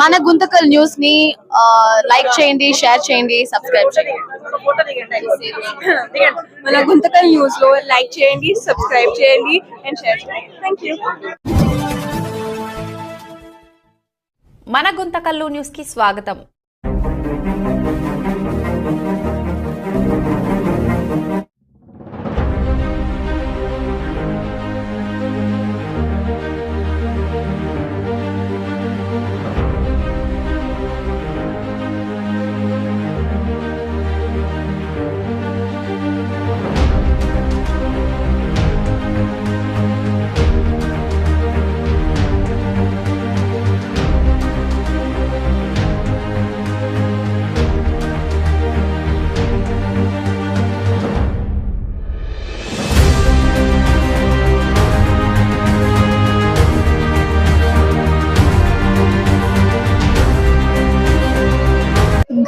మన గుంతకల్ న్యూస్ ని లైక్ చేయండి, షేర్ చేయండి, సబ్స్క్రైబ్ చేయండి. మన గుంతకల్ న్యూస్ లో లైక్ చేయండి, సబ్స్క్రైబ్ చేయండి అండ్ షేర్ చేయండి. థాంక్యూ. మన గుంతకల్లు న్యూస్ కి స్వాగతం.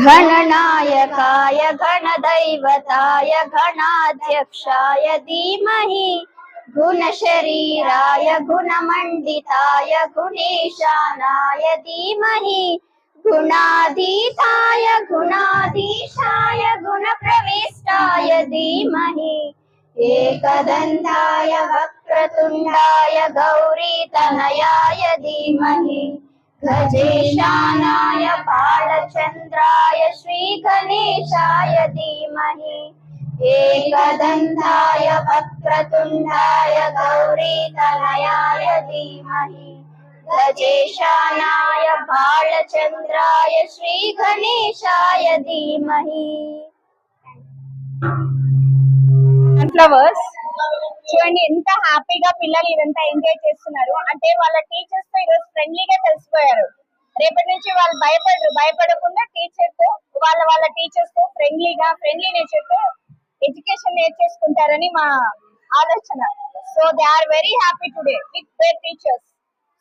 गणनायकाय गणदैवताय गणाध्यक्षाय धीमहि गुणशरीराय गुणमण्डिताय गुणेशानाय धीमहि गुणाधीताय गुणाधीशाय गुणप्रविष्टाय धीमहि एकदन्ताय वक्रतुण्डाय गौरीतनयाय धीमहि गजेशानाय बालचन्द्राय श्रीगणेशाय धीमहि एकदन्ताय वक्रतुण्डाय गौरीतनयाय धीमहि गजेशानाय बालचन्द्राय श्रीगणेशाय धीमहि. ఫ్లవర్స్ చూడండి ఎంత హ్యాపీగా పిల్లలు ఇదంతా ఎంజాయ్ చేస్తున్నారు. అంటే వాళ్ళ టీచర్స్ తో ఈరోజు ఫ్రెండ్లీగా కలిసిపోయారు. రేపటి నుంచి వాళ్ళు భయపడకుండా టీచర్ తో వాళ్ళ టీచర్స్ తో ఫ్రెండ్లీ నేచర్ తో ఎడ్యుకేషన్ నేర్చేసుకుంటారని మా ఆలోచన. So they are very happy today with their teachers.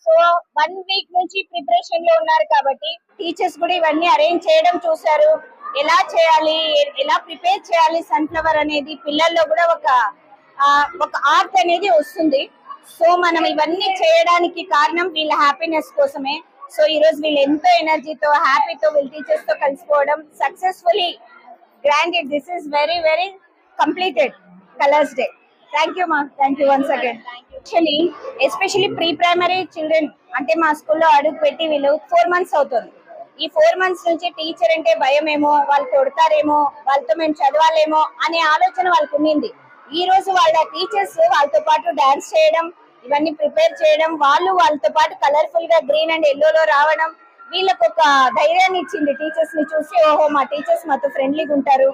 So 1 week నుంచి ప్రిపరేషన్ లో ఉన్నారు కాబట్టి టీచర్స్ కూడా ఇవన్నీ అరేంజ్ చేయడం చూసారు. ఎలా చేయాలి, ఎలా ప్రిపేర్ చేయాలి సన్ఫ్లవర్ అనేది పిల్లల్లో కూడా ఒక ఆర్ట్ అనేది వస్తుంది. సో మనం ఇవన్నీ చేయడానికి కారణం వీళ్ళ హ్యాపీనెస్ కోసమే. సో ఈ రోజు వీళ్ళు ఎంతో ఎనర్జీతో హ్యాపీతో వీళ్ళ టీచర్స్ తో కలిసిపోవడం successfully granted. This is very very completed colours day. Thank you మా, thank you once again. Especially pre primary children అంటే మా స్కూల్లో అడుగు పెట్టి వీళ్ళు 4 months అవుతుంది. ఈ 4 months నుంచి టీచర్ అంటే భయమేమో, వాళ్ళు కొడతారేమో, వాళ్ళతో మేము చదవాలేమో అనే ఆలోచన వాళ్ళకు ఉండింది. ఈ రోజు వాళ్ళ టీచర్స్ వాళ్ళతో పాటు డాన్స్ చేయడం, ఇవన్నీ ప్రిపేర్ చేయడం, వాళ్ళతో పాటు కలర్ఫుల్ గా గ్రీన్ అండ్ ఎల్లోలో రావడం వీళ్ళకు ఒక ధైర్యాన్ని ఇచ్చింది. టీచర్స్ ని చూసి ఓహో మా టీచర్స్ మాతో ఫ్రెండ్లీగా ఉంటారు,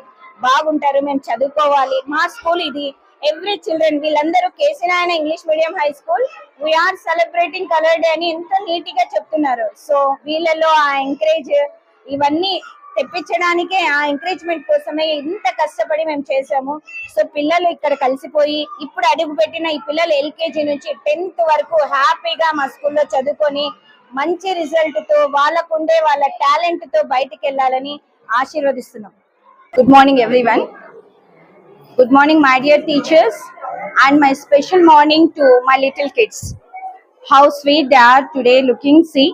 బాగుంటారు, మేము చదువుకోవాలి, మా స్కూల్ ఇది. ఎవ్రీ చిల్డ్రన్ వీళ్ళందరూ కేసీ నాయన English medium high school we are celebrating colour day అని ఎంత నీట్ గా చెప్తున్నారు. సో వీళ్ళలో ఆ ఎంకరేజ్ ఇవన్నీ తెప్పించడానికే, ఆ ఎంకరేజ్మెంట్ కోసమే ఇంత కష్టపడి మేము చేసాము. సో పిల్లలు ఇక్కడ కలిసిపోయి ఇప్పుడు అడుగు పెట్టిన ఈ పిల్లలు LKG నుంచి 10th వరకు హ్యాపీగా మా స్కూల్లో చదువుకొని మంచి రిజల్ట్ తో వాళ్ళకుండే వాళ్ళ టాలెంట్ తో బయటికి వెళ్ళాలని ఆశీర్వదిస్తున్నాం. Good morning everyone. Good morning my dear teachers and my special morning to my little kids. How sweet they are today looking, see.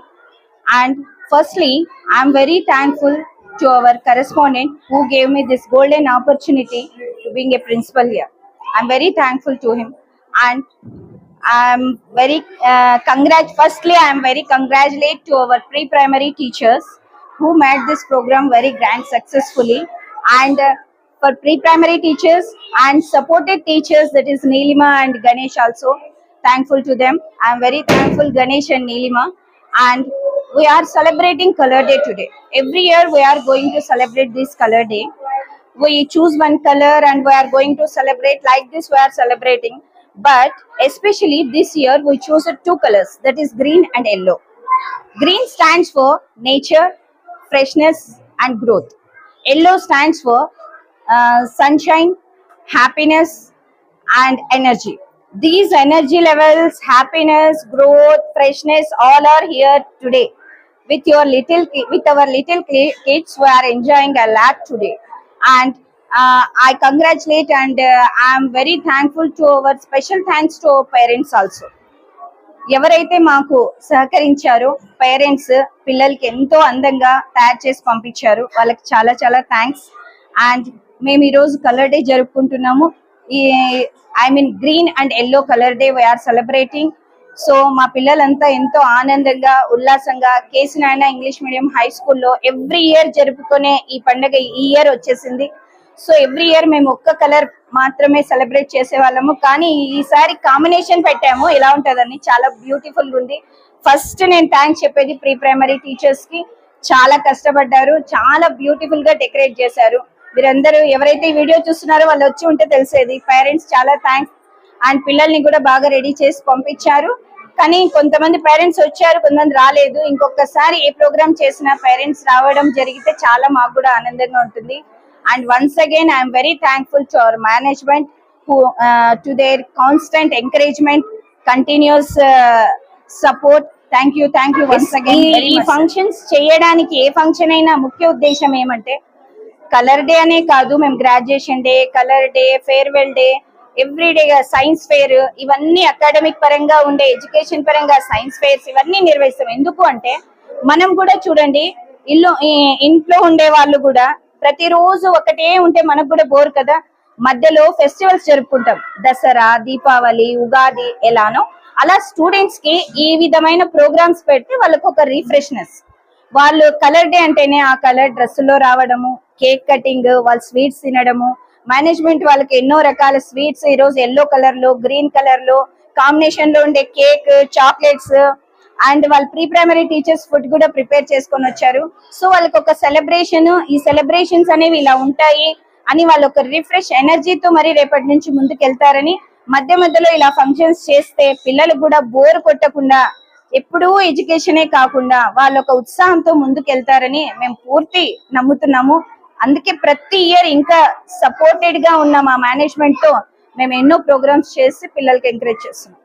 And firstly I am very thankful to our correspondent who gave me this golden opportunity to being a principal here. I am very thankful to him and I am very firstly I am very congratulate to our pre-primary teachers who made this program very grand successfully. And for pre-primary teachers and supported teachers, that is Neelima and Ganesh also, thankful to them. I am very thankful Ganesh and Neelima. And we are celebrating Color Day today. Every year we are going to celebrate this Color Day. We choose one color and we are going to celebrate like this. We are celebrating, but especially this year we chose 2 colors, that is green and yellow. Green stands for nature, freshness and growth. Yellow stands for sunshine, happiness and energy. These energy levels, happiness, growth, freshness, all are here today. With our little kids, we are enjoying a lot today. And I congratulate and I am very thankful to our special thanks to our parents also. ఎవరైతే మాకు సహకరించారో parents పిల్లలకి ఎంతో అందంగా తయారు చేసి పంపించారు, వాళ్ళకి చాలా చాలా థ్యాంక్స్. అండ్ మేము ఈరోజు కలర్ డే జరుపుకుంటున్నాము. ఈ green and yellow colour day we are celebrating. So మా పిల్లలంతా ఎంతో ఆనందంగా ఉల్లాసంగా KC Narayana English medium high స్కూల్లో ఎవ్రీ ఇయర్ జరుపుకునే ఈ పండుగ ఈ ఇయర్ వచ్చేసింది. సో ఎవ్రీ ఇయర్ మేము ఒక్క కలర్ మాత్రమే సెలబ్రేట్ చేసే వాళ్ళము, కానీ ఈసారి కాంబినేషన్ పెట్టాము. ఎలా ఉంటుందని చాలా బ్యూటిఫుల్ గా ఉంది. ఫస్ట్ నేను థ్యాంక్స్ చెప్పేది ప్రీ ప్రైమరీ టీచర్స్ కి, చాలా కష్టపడ్డారు, చాలా బ్యూటిఫుల్ గా డెకరేట్ చేశారు. మీరందరూ ఎవరైతే ఈ వీడియో చూస్తున్నారో వాళ్ళు వచ్చి ఉంటే తెలిసేది. పేరెంట్స్ చాలా థ్యాంక్స్. అండ్ పిల్లల్ని కూడా బాగా రెడీ చేసి పంపించారు. కానీ కొంతమంది పేరెంట్స్ వచ్చారు, కొంతమంది రాలేదు. ఇంకొకసారి ఏ ప్రోగ్రామ్ చేసినా పేరెంట్స్ రావడం జరిగితే చాలా మాకు కూడా ఆనందంగా ఉంటుంది. And once again I'm very thankful to our management to their constant encouragement, continuous support. Thank you once again. ఈ ఫంక్షన్స్ చేయడానికి ఏ ఫంక్షన్ అయినా ముఖ్య ఉద్దేశం ఏమంటే కలర్ డే అనే కాదు, మేము graduation day, colour day, farewell day, everyday science fair, ఇవన్నీ అకాడమిక్ పరంగా ఉండే ఎడ్యుకేషన్ పరంగా సైన్స్ ఫేర్స్ ఇవన్నీ నిర్వహిస్తాం. ఎందుకు అంటే మనం కూడా చూడండి, ఇంట్లో ఉండే వాళ్ళు కూడా ప్రతిరోజు ఒకటే ఉంటే మనకు కూడా బోర్ కదా. మధ్యలో ఫెస్టివల్స్ జరుపుకుంటాం, దసరా, దీపావళి, ఉగాది ఎలానో అలా స్టూడెంట్స్ కి ఈ విధమైన ప్రోగ్రామ్స్ పెడితే వాళ్ళకు ఒక రిఫ్రెష్నెస్. వాళ్ళు కలర్ డే అంటేనే ఆ కలర్ డ్రెస్సుల్లో రావడము, కేక్ కటింగ్, వాళ్ళు స్వీట్స్ తినడము. మేనేజ్మెంట్ వాళ్ళకి ఎన్నో రకాల స్వీట్స్ ఈ రోజు ఎల్లో కలర్ లో, గ్రీన్ కలర్ లో కాంబినేషన్ లో ఉండే కేక్, చాక్లెట్స్, అండ్ వాళ్ళ ప్రీ ప్రైమరీ టీచర్స్ ఫుడ్ కూడా ప్రిపేర్ చేసుకొని వచ్చారు. సో వాళ్ళకి ఒక సెలబ్రేషన్, ఈ సెలబ్రేషన్స్ అనేవి ఇలా ఉంటాయి అని వాళ్ళు ఒక రిఫ్రెష్ ఎనర్జీతో మరి రేపటి నుంచి ముందుకు వెళ్తారని, మధ్య మధ్యలో ఇలా ఫంక్షన్స్ చేస్తే పిల్లలకు కూడా బోర్ కొట్టకుండా ఎప్పుడూ ఎడ్యుకేషనే కాకుండా వాళ్ళు ఒక ఉత్సాహంతో ముందుకు వెళ్తారని మేము పూర్తి నమ్ముతున్నాము. అందుకే ప్రతి ఇయర్ ఇంకా సపోర్టెడ్ గా ఉన్న మా మేనేజ్మెంట్ తో మేము ఎన్నో ప్రోగ్రామ్స్ చేసి పిల్లలకి ఎంకరేజ్ చేస్తున్నాం.